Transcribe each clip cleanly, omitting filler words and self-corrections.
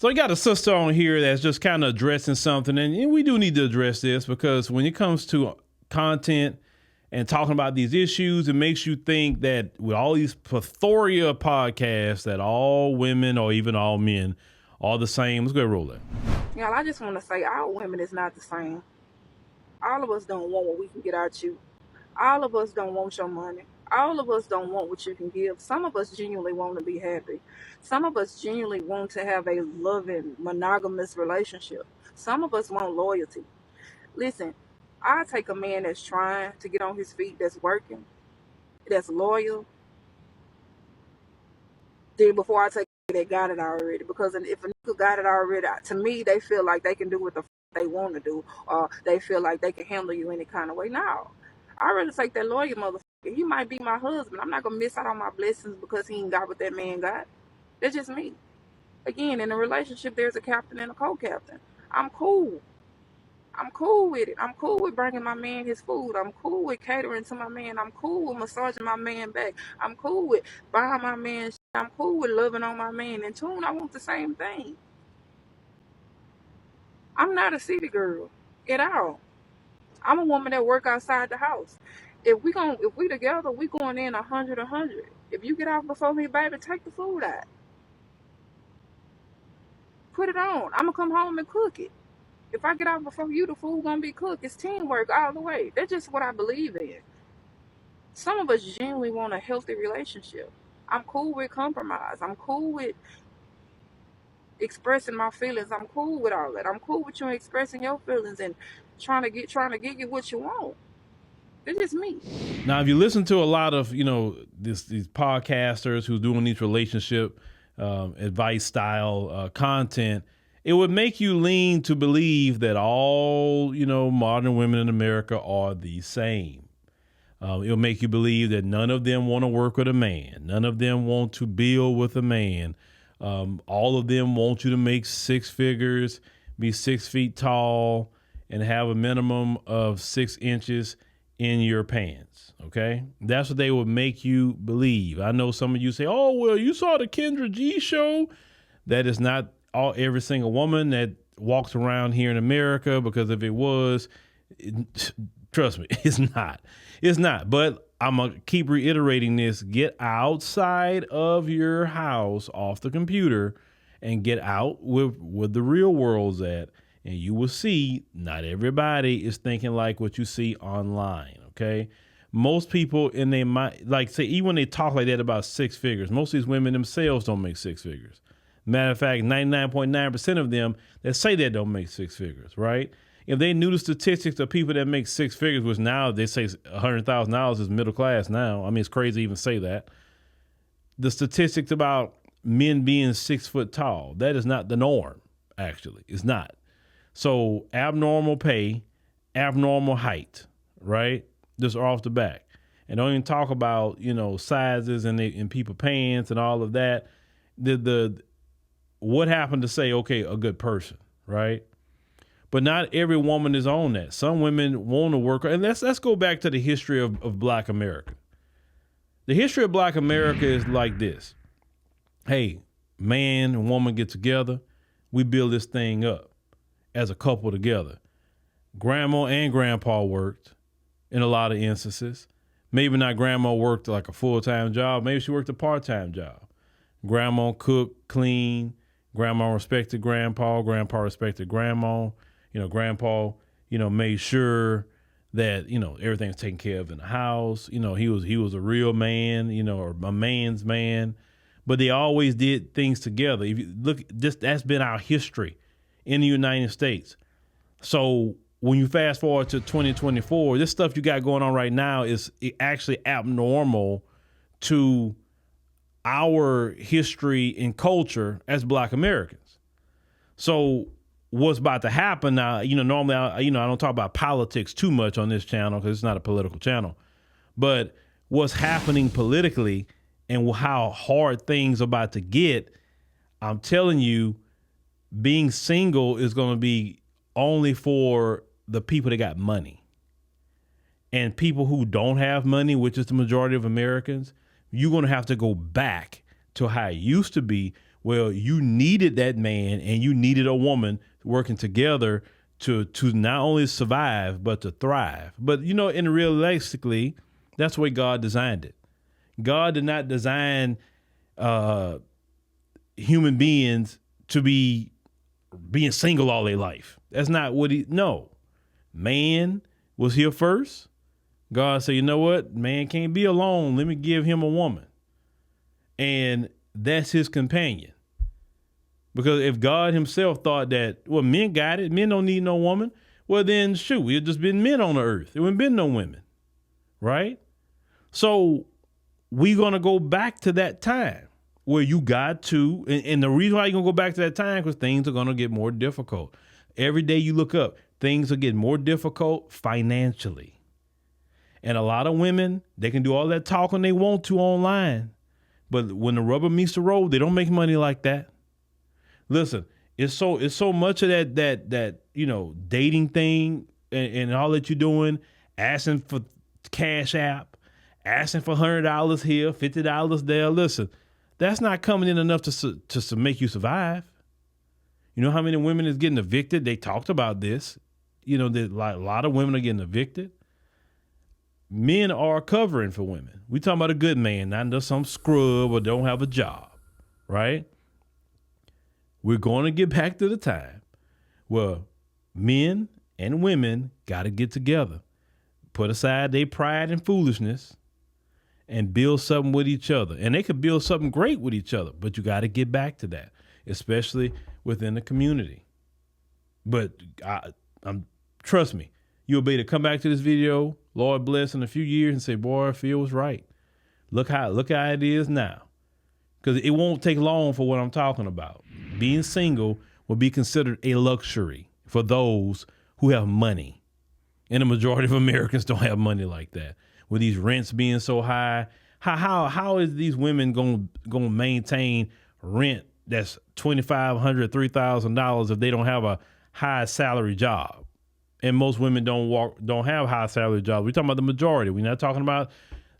So I got a sister on here that's just kind of addressing something, and we do need to address this because when it comes to content and talking about these issues, it makes you think that with all these plethora of podcasts that all women or even all men are the same. Let's go roll that. Y'all, I just want to say all women is not the same. All of us don't want what we can get out you. All of us don't want your money. All of us don't want what you can give. Some of us genuinely want to be happy. Some of us genuinely want to have a loving, monogamous relationship. Some of us want loyalty. Listen, I take a man that's trying to get on his feet, that's working, that's loyal, then before I take that got it already. Because if a nigga got it already, to me, they feel like they can do what the they want to do, or they feel like they can handle you any kind of way. No, I really take that loyal motherfucker. He might be my husband. I'm not gonna miss out on my blessings because he ain't got what that man got. That's just me. Again, in a relationship, there's a captain and a co-captain. I'm cool. I'm cool with it. I'm cool with bringing my man his food. I'm cool with catering to my man. I'm cool with massaging my man back. I'm cool with buying my man shit. I'm cool with loving on my man. In tune, I want the same thing. I'm not a city girl at all. I'm a woman that work outside the house. If we together, we going in 100. If you get off before me, baby, take the food out. Put it on. I'm gonna come home and cook it. If I get out before you, the food gonna be cooked. It's teamwork all the way. That's just what I believe in. Some of us genuinely want a healthy relationship. I'm cool with compromise. I'm cool with expressing my feelings. I'm cool with all that. I'm cool with you expressing your feelings and trying to get you what you want. It's just me. Now, if you listen to a lot of, these podcasters who's doing these relationship advice style content, it would make you lean to believe that all, modern women in America are the same. It'll make you believe that none of them want to work with a man. None of them want to build with a man. All of them want you to make six figures, be 6 feet tall, and have a minimum of 6 inches in your pants. Okay? That's what they would make you believe. I know some of you say, oh, well, you saw the Kendra G show. That is not every single woman that walks around here in America, because if it was, trust me, it's not. It's not. But I'm going to keep reiterating this. Get outside of your house, off the computer, and get out with the real world's at. And you will see not everybody is thinking like what you see online, okay? Most people in their mind, like say, even when they talk like that about 6 figures, most of these women themselves don't make 6 figures. Matter of fact, 99.9% of them that say they don't make 6 figures, right? If they knew the statistics of people that make 6 figures, which now they say $100,000 is middle class now. I mean, it's crazy to even say that. The statistics about men being 6 foot tall, that is not the norm, actually. It's not. So abnormal pay, abnormal height, right? Just off the back. And don't even talk about, sizes and people pants and all of that. What happened to say, okay, a good person, right? But not every woman is on that. Some women want to work. And let's go back to the history of Black America. The history of Black America is like this. Hey, man and woman get together. We build this thing up as a couple together. Grandma and grandpa worked in a lot of instances. Maybe not grandma worked like a full-time job. Maybe she worked a part-time job. Grandma cooked, cleaned. Grandma respected grandpa. Grandpa respected grandma. Grandpa, made sure that, everything's taken care of in the house. He was a real man, or a man's man. But they always did things together. If you look, that's been our history in the United States. So when you fast forward to 2024, this stuff you got going on right now is actually abnormal to our history and culture as Black Americans. So what's about to happen now, normally, I don't talk about politics too much on this channel because it's not a political channel, but what's happening politically and how hard things are about to get, I'm telling you, being single is going to be only for the people that got money. And people who don't have money, which is the majority of Americans, you're going to have to go back to how it used to be Well, you needed that man and you needed a woman working together to not only survive, but to thrive. But, you know, and realistically, that's the way God designed it. God did not design human beings to be being single all their life. That's not what no. Man was here first. God said, you know what? Man can't be alone. Let me give him a woman. And that's his companion. Because if God himself thought that, well, men got it, men don't need no woman, well then shoot, it'd just been men on the earth. There wouldn't been no women. Right? So we're going to go back to that time where you got to, and the reason why you're going to go back to that time, because things are going to get more difficult. Every day you look up, things are getting more difficult financially. And a lot of women, they can do all that talking they want to online. But when the rubber meets the road, they don't make money like that. Listen, it's so much of that you know, dating thing and all that you're doing, asking for Cash App, asking for $100 here, $50 there. Listen, that's not coming in enough to make you survive. You know how many women is getting evicted? They talked about this. You know, that a lot of women are getting evicted. Men are covering for women. We talking about a good man, not just some scrub or don't have a job, right? We're going to get back to the time where men and women got to get together, put aside their pride and foolishness, and build something with each other. And they could build something great with each other, but you got to get back to that, especially within the community. But trust me, you'll be able to come back to this video, Lord bless, in a few years and say, boy, Phil was right. Look how it is now. Because it won't take long for what I'm talking about. Being single will be considered a luxury for those who have money. And the majority of Americans don't have money like that. With these rents being so high, how is these women going to maintain rent that's $2,500, $3,000 if they don't have a high salary job? And most women don't have high salary jobs. We're talking about the majority. We're not talking about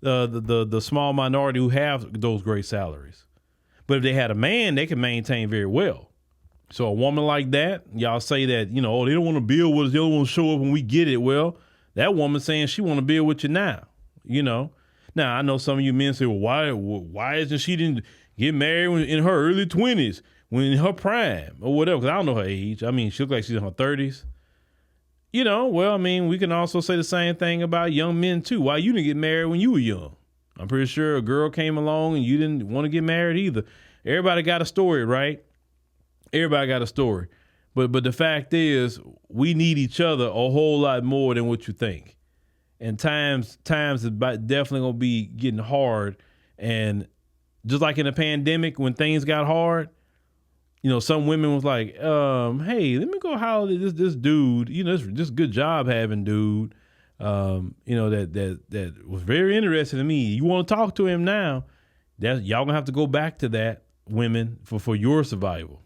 the small minority who have those great salaries. But if they had a man, they can maintain very well. So a woman like that, y'all say that, you know, oh, they don't want to build with us. They don't want to show up when we get it. Well, that woman saying she want to build with you now, you know. Now, I know some of you men say, well, why isn't she didn't get married in her early 20s, when in her prime or whatever? Because I don't know her age. I mean, she looks like she's in her 30s. You know, well, I mean, we can also say the same thing about young men, too. Why you didn't get married when you were young? I'm pretty sure a girl came along and you didn't want to get married either. Everybody got a story, right? Everybody got a story. But the fact is, we need each other a whole lot more than what you think. And times is definitely going to be getting hard. And just like in the pandemic, when things got hard, you know, some women was like, hey, let me go holler at this dude, you know, this good job having dude, you know, that was very interested in me. You want to talk to him now? Y'all gonna have to go back to that, women, for your survival.